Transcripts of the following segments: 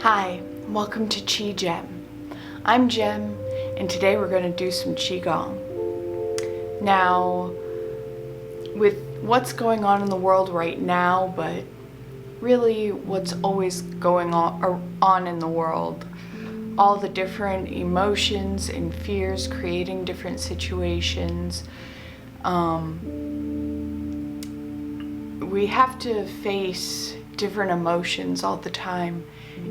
Hi, welcome to Qi Gem. I'm Gem, and today we're going to do some Qigong. Now, with what's going on in the world right now, but really what's always going on in the world, all the different emotions and fears creating different situations, we have to face different emotions all the time,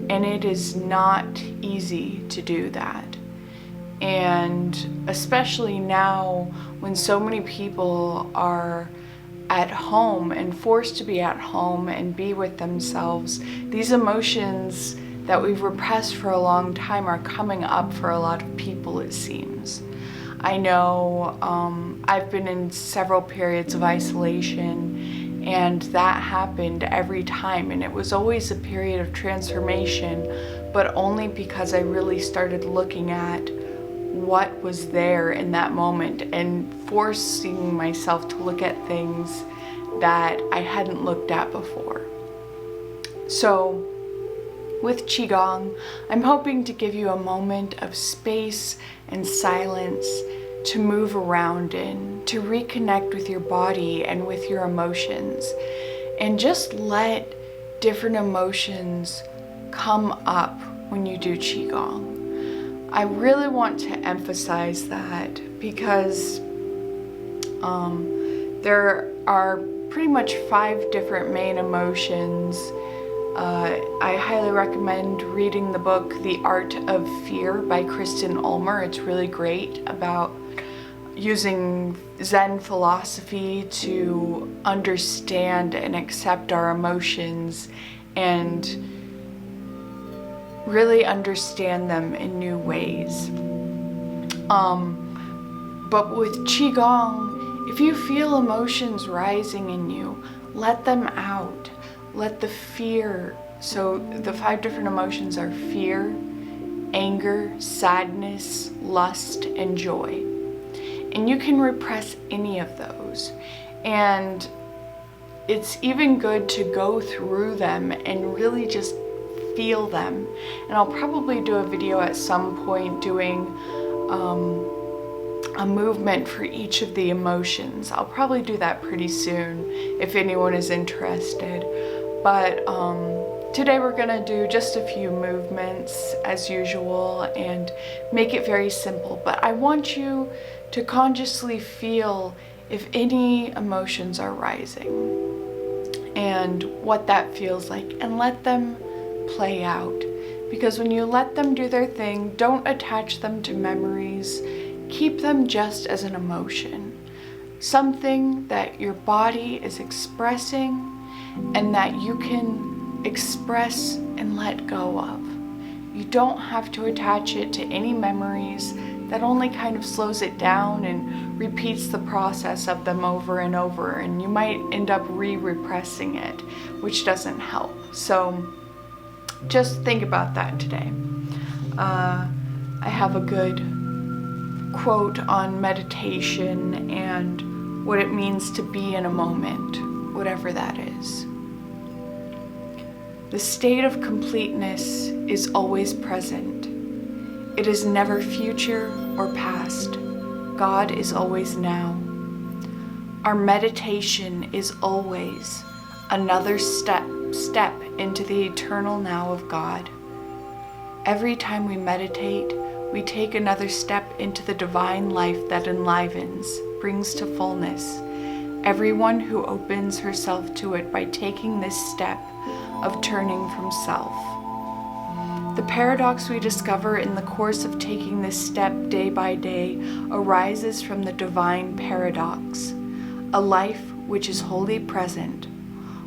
and it is not easy to do that. And especially now when so many people are at home and forced to be at home and be with themselves, these emotions that we've repressed for a long time are coming up for a lot of people, it seems. I know I've been in several periods of isolation, and that happened every time, and it was always a period of transformation, but only because I really started looking at what was there in that moment and forcing myself to look at things that I hadn't looked at before. So with Qigong, I'm hoping to give you a moment of space and silence to move around in, to reconnect with your body and with your emotions, and just let different emotions come up when you do Qigong. I really want to emphasize that because there are pretty much 5 different main emotions. I highly recommend reading the book The Art of Fear by Kristen Ulmer. It's really great about using Zen philosophy to understand and accept our emotions and really understand them in new ways. But with Qigong, if you feel emotions rising in you, let them out. Let the fear, so the 5 different emotions are fear, anger, sadness, lust, and joy. And you can repress any of those. And it's even good to go through them and really just feel them. And I'll probably do a video at some point doing a movement for each of the emotions. I'll probably do that pretty soon if anyone is interested. But today we're gonna do just a few movements as usual and make it very simple. But I want you to consciously feel if any emotions are rising and what that feels like, and let them play out. Because when you let them do their thing, don't attach them to memories. Keep them just as an emotion, something that your body is expressing and that you can express and let go of. You don't have to attach it to any memories. That only kind of slows it down and repeats the process of them over and over, and you might end up repressing it, which doesn't help. So just think about that today. I have a good quote on meditation and what it means to be in a moment, whatever that is. The state of completeness is always present. It is never future or past. God is always now. Our meditation is always another step into the eternal now of God. Every time we meditate, we take another step into the divine life that enlivens, brings to fullness everyone who opens herself to it by taking this step of turning from self. The paradox we discover in the course of taking this step day by day arises from the divine paradox, a life which is wholly present,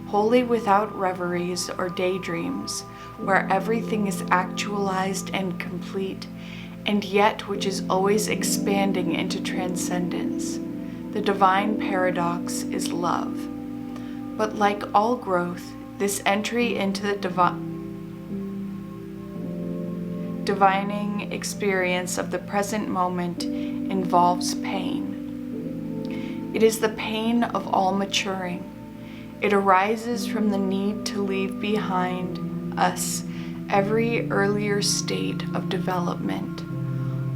wholly without reveries or daydreams, where everything is actualized and complete, and yet which is always expanding into transcendence. The divine paradox is love. But like all growth, this entry into the divining experience of the present moment involves pain. It is the pain of all maturing. It arises from the need to leave behind us every earlier state of development,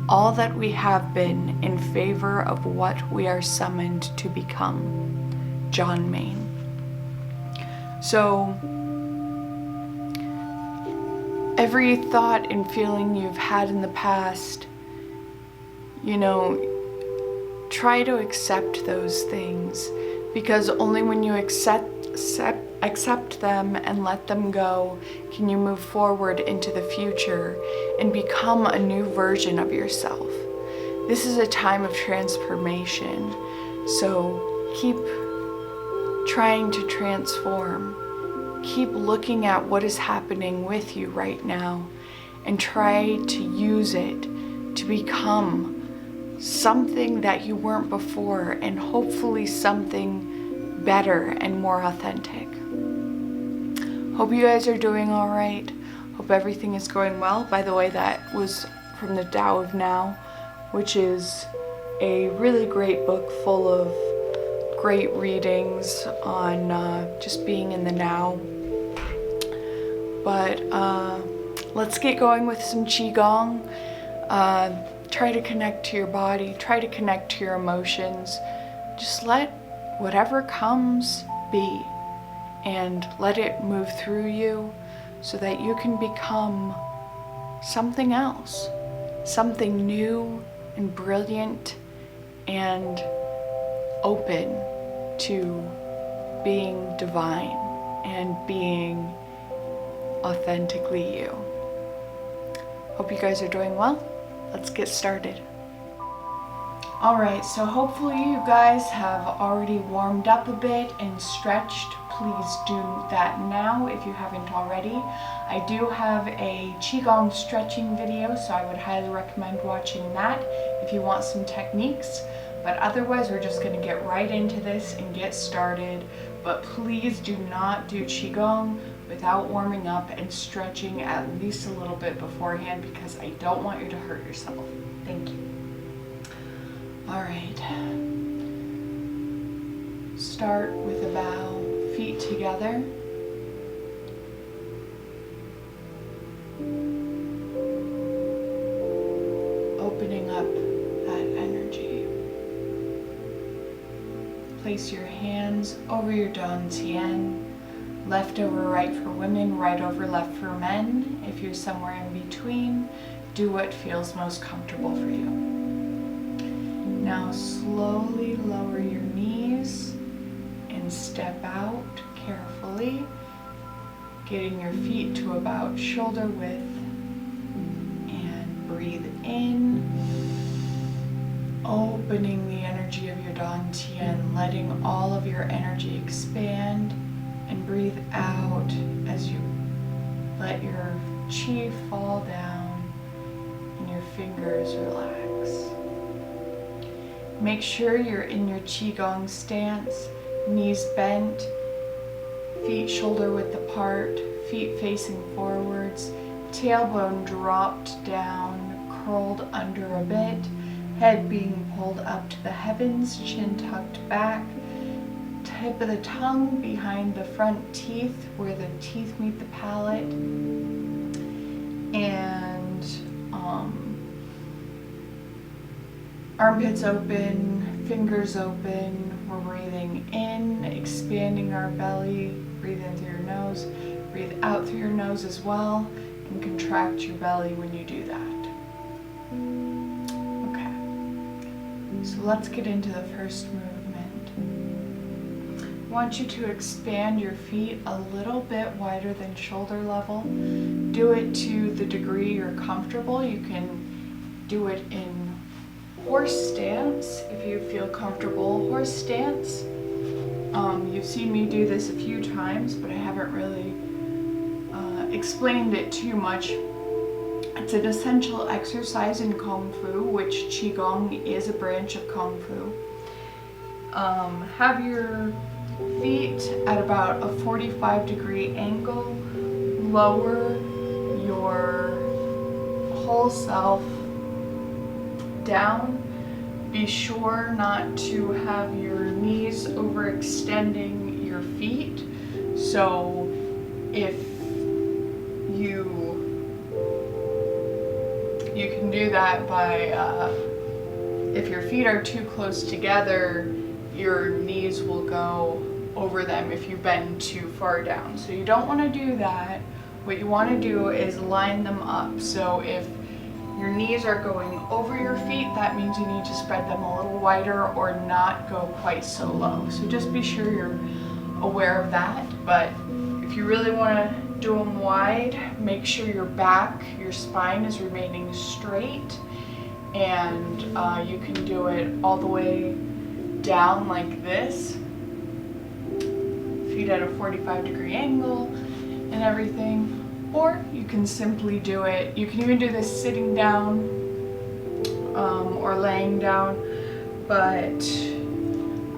all that we have been in favor of what we are summoned to become. John Main. So, every thought and feeling you've had in the past, try to accept those things, because only when you accept them and let them go can you move forward into the future and become a new version of yourself. This is a time of transformation, so keep trying to transform. Keep looking at what is happening with you right now and try to use it to become something that you weren't before, and hopefully something better and more authentic. Hope you guys are doing all right. Hope everything is going well. By the way, that was from the Tao of Now, which is a really great book full of great readings on just being in the now. But let's get going with some Qigong. Try to connect to your body, try to connect to your emotions. Just let whatever comes be and let it move through you so that you can become something else, something new and brilliant and open to being divine and being authentically you. Hope you guys are doing well. Let's get started. Alright, so hopefully you guys have already warmed up a bit and stretched. Please do that now if you haven't already. I do have a Qigong stretching video, so I would highly recommend watching that if you want some techniques. But otherwise, we're just going to get right into this and get started. But please do not do Qigong without warming up and stretching at least a little bit beforehand, because I don't want you to hurt yourself. Thank you. All right. Start with a bow, feet together. Opening up that energy. Place your hands over your dantian. Left over right for women, right over left for men. If you're somewhere in between, do what feels most comfortable for you. Now slowly lower your knees and step out carefully, getting your feet to about shoulder width, and breathe in, opening the energy of your dantian, letting all of your energy expand. And breathe out as you let your chi fall down and your fingers relax. Make sure you're in your Qigong stance, knees bent, feet shoulder width apart, feet facing forwards, tailbone dropped down, curled under a bit, head being pulled up to the heavens, chin tucked back, tip of the tongue behind the front teeth where the teeth meet the palate, and armpits open, fingers open. We're breathing in, expanding our belly. Breathe in through your nose, breathe out through your nose as well, and contract your belly when you do that. Okay, so let's get into the first movement. I want you to expand your feet a little bit wider than shoulder level. Do it to the degree you're comfortable. You can do it in horse stance if you feel comfortable. Horse stance. You've seen me do this a few times, but I haven't really explained it too much. It's an essential exercise in Kung Fu, which Qigong is a branch of Kung Fu. Have your feet at about a 45-degree angle. Lower your whole self down. Be sure not to have your knees overextending your feet. So if you You can do that by, if your feet are too close together, your knees will go over them if you bend too far down. So you don't want to do that. What you want to do is line them up. So if your knees are going over your feet, that means you need to spread them a little wider or not go quite so low. So just be sure you're aware of that. But if you really want to do them wide, make sure your back, your spine is remaining straight, and you can do it all the way down like this, feet at a 45-degree angle and everything. Or you can simply do it, you can even do this sitting down or laying down, but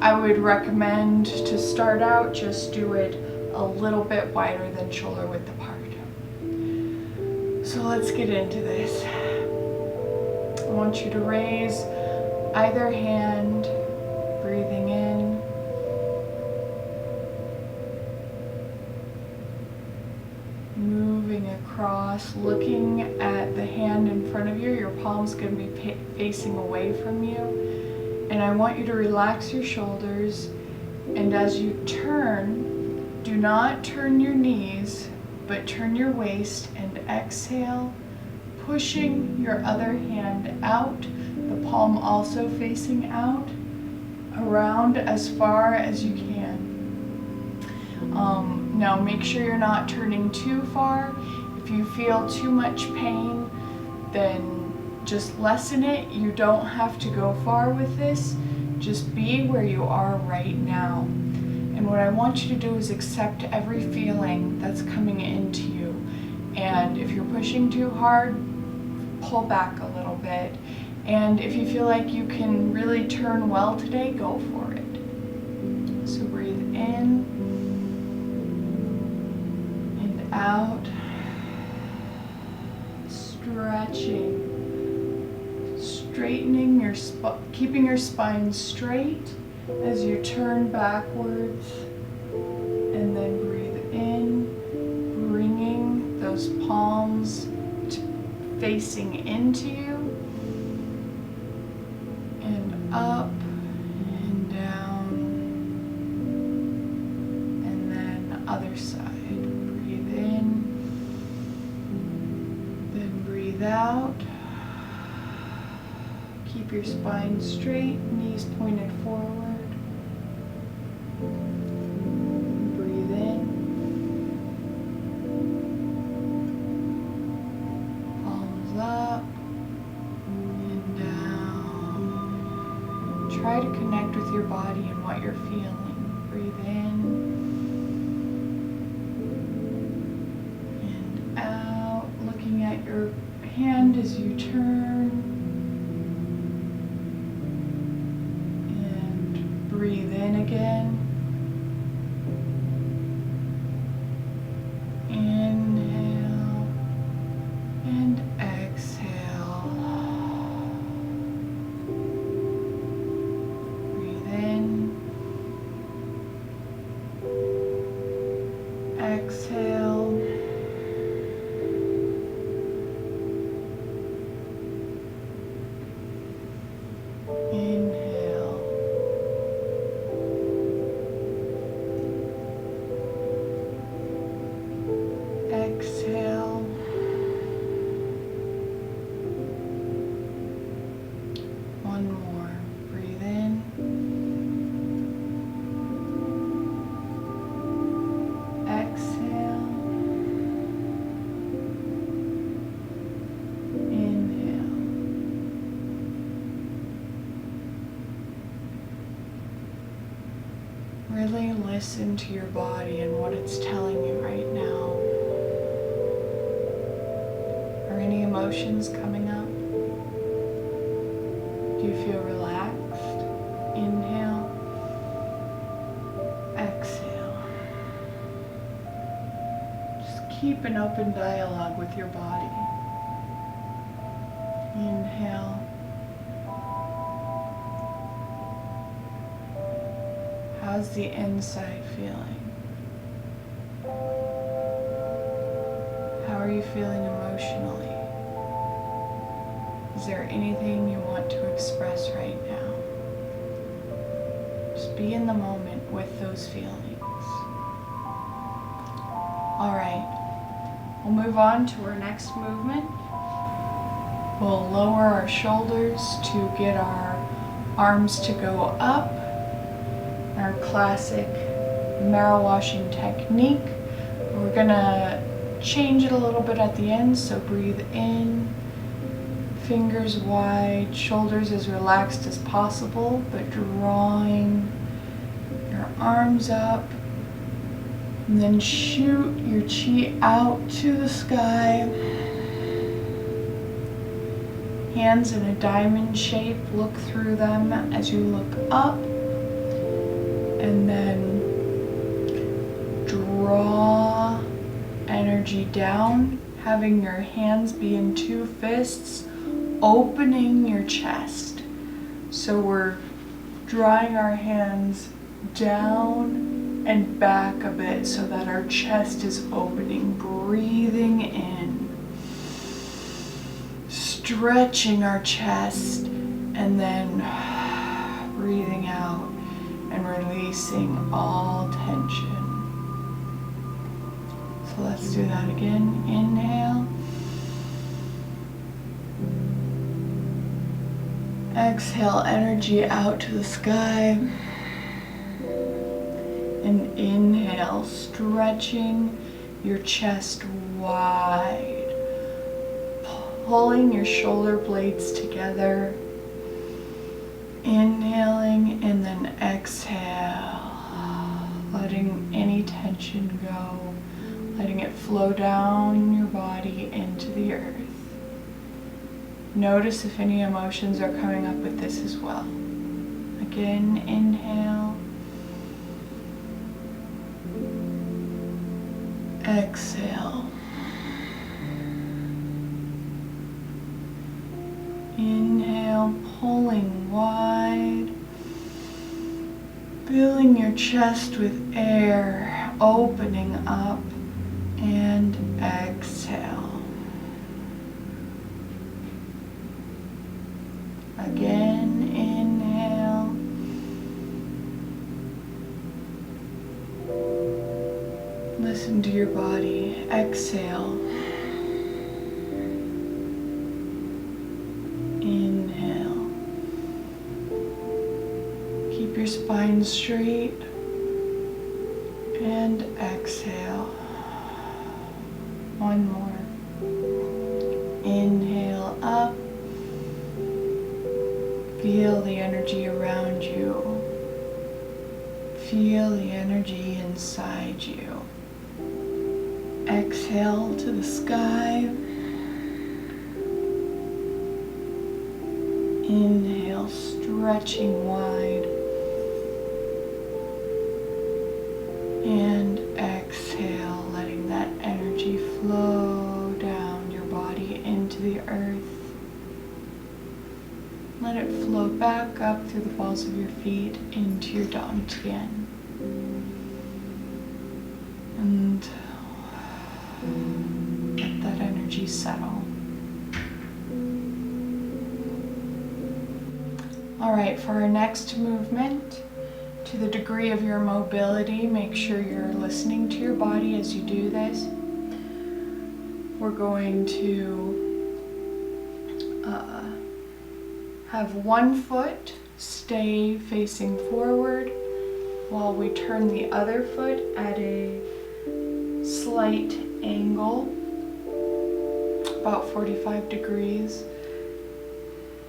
I would recommend to start out, just do it a little bit wider than shoulder width apart. So let's get into this. I want you to raise either hand, breathing in, moving across, looking at the hand in front of you. Your palm's going to be facing away from you. And I want you to relax your shoulders. And as you turn, do not turn your knees, but turn your waist and exhale, pushing your other hand out, the palm also facing out, around as far as you can. Now make sure you're not turning too far. If you feel too much pain, then just lessen it. You don't have to go far with this. Just be where you are right now. And what I want you to do is accept every feeling that's coming into you. And if you're pushing too hard, pull back a little bit. And if you feel like you can really turn well today, go for it. So breathe in and out, stretching, straightening your keeping your spine straight as you turn backwards, and then breathe in, bringing those palms facing into you, and up and down, and then other side. Breathe in, then breathe out. Keep your spine straight, knees pointed forward. Breathe in. Palms up and down. Try to connect with your body and what you're feeling. Breathe in and out, looking at your hand as you turn. Breathe in again. Inhale and exhale. Breathe in. Exhale. Inhale. Exhale. One more. Breathe in. Exhale. Inhale. Really listen to your body and what it's telling you right now. Are any emotions coming up? Do you feel relaxed? Inhale. Exhale. Just keep an open dialogue with your body. Inhale. How's the inside feeling? How are you feeling emotionally? Is there anything you want to express right now? Just be in the moment with those feelings. All right, we'll move on to our next movement. We'll lower our shoulders to get our arms to go up. Our classic marrow washing technique. We're gonna change it a little bit at the end, so breathe in, fingers wide, shoulders as relaxed as possible, but drawing your arms up. And then shoot your chi out to the sky. Hands in a diamond shape, look through them as you look up. And then draw energy down, having your hands be in two fists, opening your chest. So we're drawing our hands down and back a bit so that our chest is opening, breathing in, stretching our chest, and then breathing out and releasing all tension. So let's do that again. Inhale. Exhale energy out to the sky. And inhale, stretching your chest wide, pulling your shoulder blades together, inhaling, and then exhale, letting any tension go, letting it flow down your body into the earth. Notice if any emotions are coming up with this as well. Again, inhale. Exhale. Inhale, pulling wide, filling your chest with air, opening up, and exhale. Again, inhale. Listen to your body. Exhale. Inhale. Keep your spine straight. And exhale. One more. Inhale up. Feel the energy around you. Feel the energy inside you. Exhale to the sky. Inhale, stretching wide. And exhale, letting that energy flow down your body into the earth. Let it flow back up through the balls of your feet into your dantian. And let that energy settle. All right, for our next movement, to the degree of your mobility, make sure you're listening to your body as you do this. We're going to have one foot stay facing forward while we turn the other foot at a slight angle, about 45 degrees.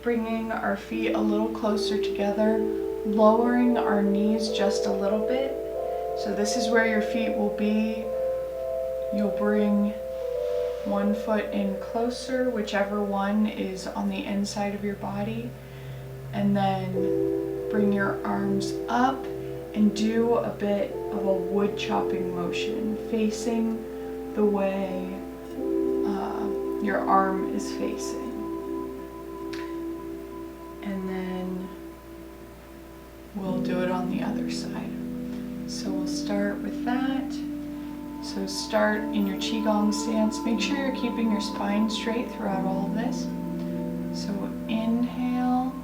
Bringing our feet a little closer together, lowering our knees just a little bit. So this is where your feet will be. You'll bring one foot in closer, whichever one is on the inside of your body, and then bring your arms up and do a bit of a wood chopping motion, facing the way your arm is facing. And then we'll do it on the other side. So we'll start with that. So start in your Qigong stance. Make sure you're keeping your spine straight throughout all of this. So inhale.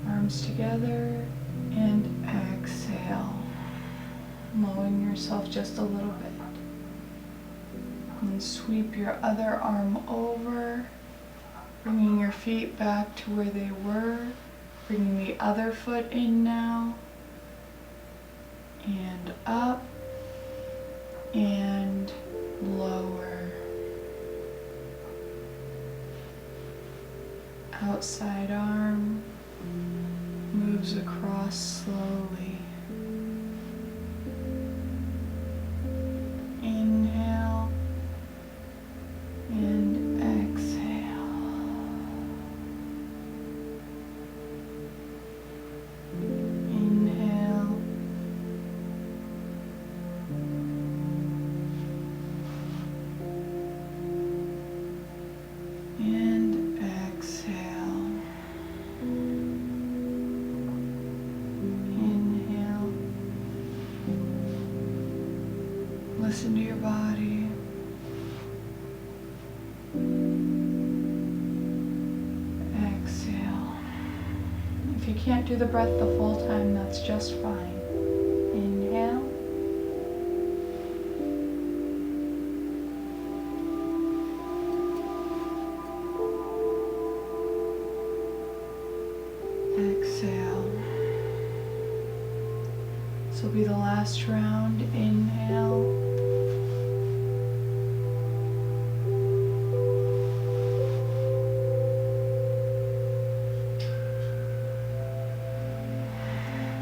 Arms together, and exhale. Lowering yourself just a little bit. And sweep your other arm over, bringing your feet back to where they were. Bringing the other foot in now. And up. And lower. Outside arm moves across slowly. Inhale and exhale. Inhale and exhale. Inhale. Listen to your body. Exhale. If you can't do the breath the full time, that's just fine. Inhale. Exhale. This will be the last round. Inhale.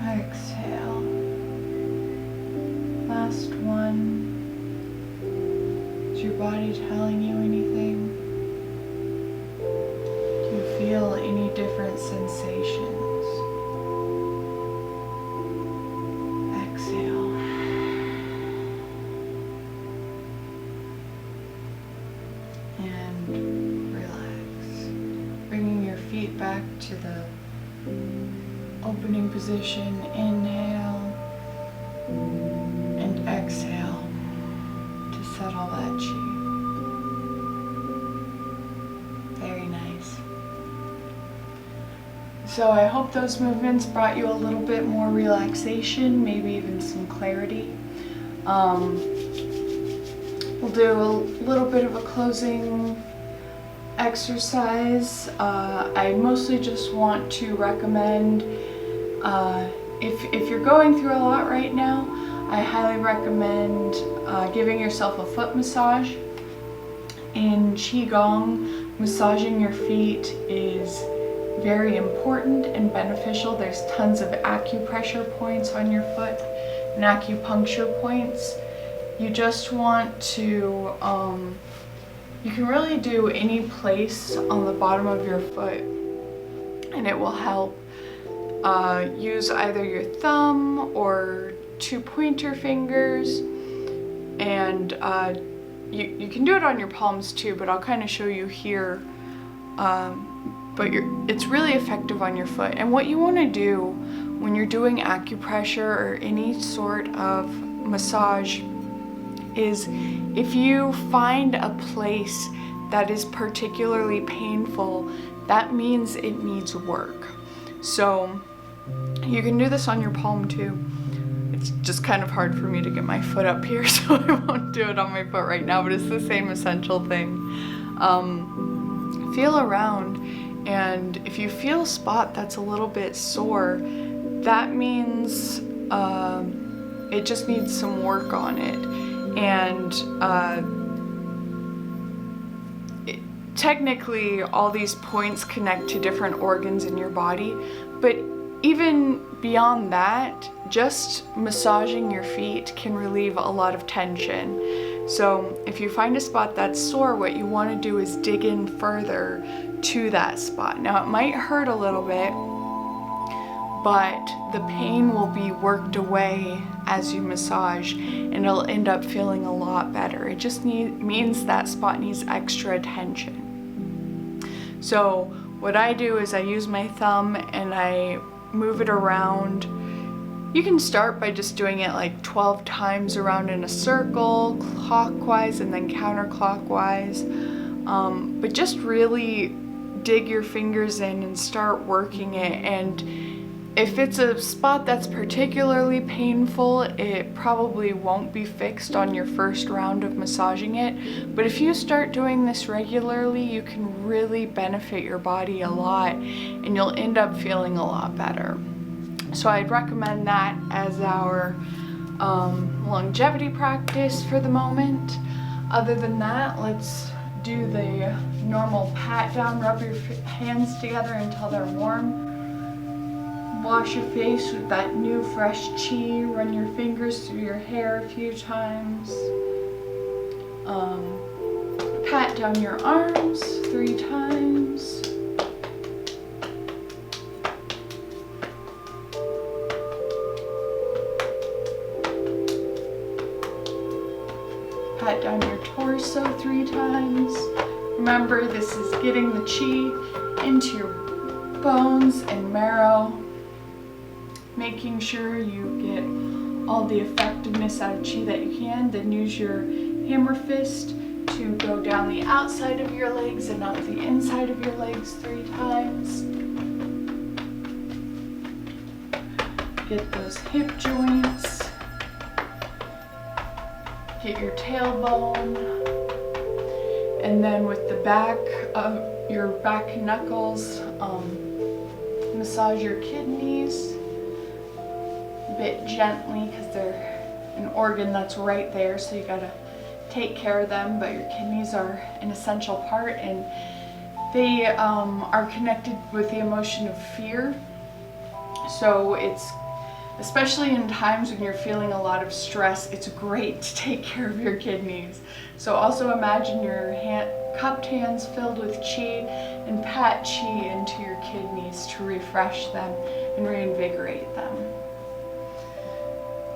Exhale. Last one. Is your body telling you anything? Do you feel any different sensations? Exhale. And relax. Bringing your feet back to the opening position. Inhale and exhale to settle that chi. Very nice. So I hope those movements brought you a little bit more relaxation, maybe even some clarity. We'll do a little bit of a closing exercise. I mostly just want to recommend, if you're going through a lot right now, I highly recommend giving yourself a foot massage. In Qigong, massaging your feet is very important and beneficial. There's tons of acupressure points on your foot and acupuncture points. You just want to, you can really do any place on the bottom of your foot and it will help. Use either your thumb or 2 pointer fingers, and you can do it on your palms too, but I'll kind of show you here. But it's really effective on your foot. And what you want to do when you're doing acupressure or any sort of massage is, if you find a place that is particularly painful, that means it needs work. So you can do this on your palm too. It's just kind of hard for me to get my foot up here, so I won't do it on my foot right now, but it's the same essential thing. Feel around, and if you feel a spot that's a little bit sore, that means it just needs some work on it. And technically all these points connect to different organs in your body, but even beyond that, just massaging your feet can relieve a lot of tension. So if you find a spot that's sore, what you want to do is dig in further to that spot. Now it might hurt a little bit, but the pain will be worked away as you massage and it'll end up feeling a lot better. It just means that spot needs extra attention. So what I do is I use my thumb and I move it around You can start by just doing it like 12 times around in a circle, clockwise and then counterclockwise. But just really dig your fingers in and start working it. And if it's a spot that's particularly painful, it probably won't be fixed on your first round of massaging it. But if you start doing this regularly, you can really benefit your body a lot and you'll end up feeling a lot better. So I'd recommend that as our longevity practice for the moment. Other than that, let's do the normal pat down, rub your hands together until they're warm. Wash your face with that new fresh chi, run your fingers through your hair a few times. Pat down your arms 3 times. Pat down your torso 3 times. Remember, this is getting the chi into your bones and marrow, making sure you get all the effectiveness out of chi that you can. Then use your hammer fist to go down the outside of your legs and up the inside of your legs 3 times. Get those hip joints. Get your tailbone, and then with the back of your back knuckles, massage your kidneys a bit gently because they're an organ that's right there, so you gotta take care of them, but your kidneys are an essential part, and they are connected with the emotion of fear. So it's, especially in times when you're feeling a lot of stress, it's great to take care of your kidneys. So also imagine your cupped hands filled with chi and pat chi into your kidneys to refresh them and reinvigorate them.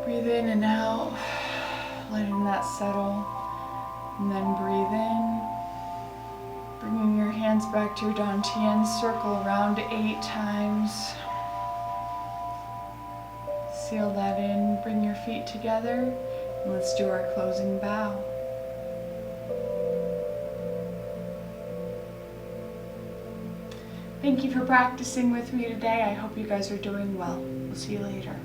Breathe in and out, letting that settle, and then breathe in. Bringing your hands back to your dantian, circle around 8 times. Seal that in, bring your feet together, and let's do our closing bow. Thank you for practicing with me today. I hope you guys are doing well. We'll see you later.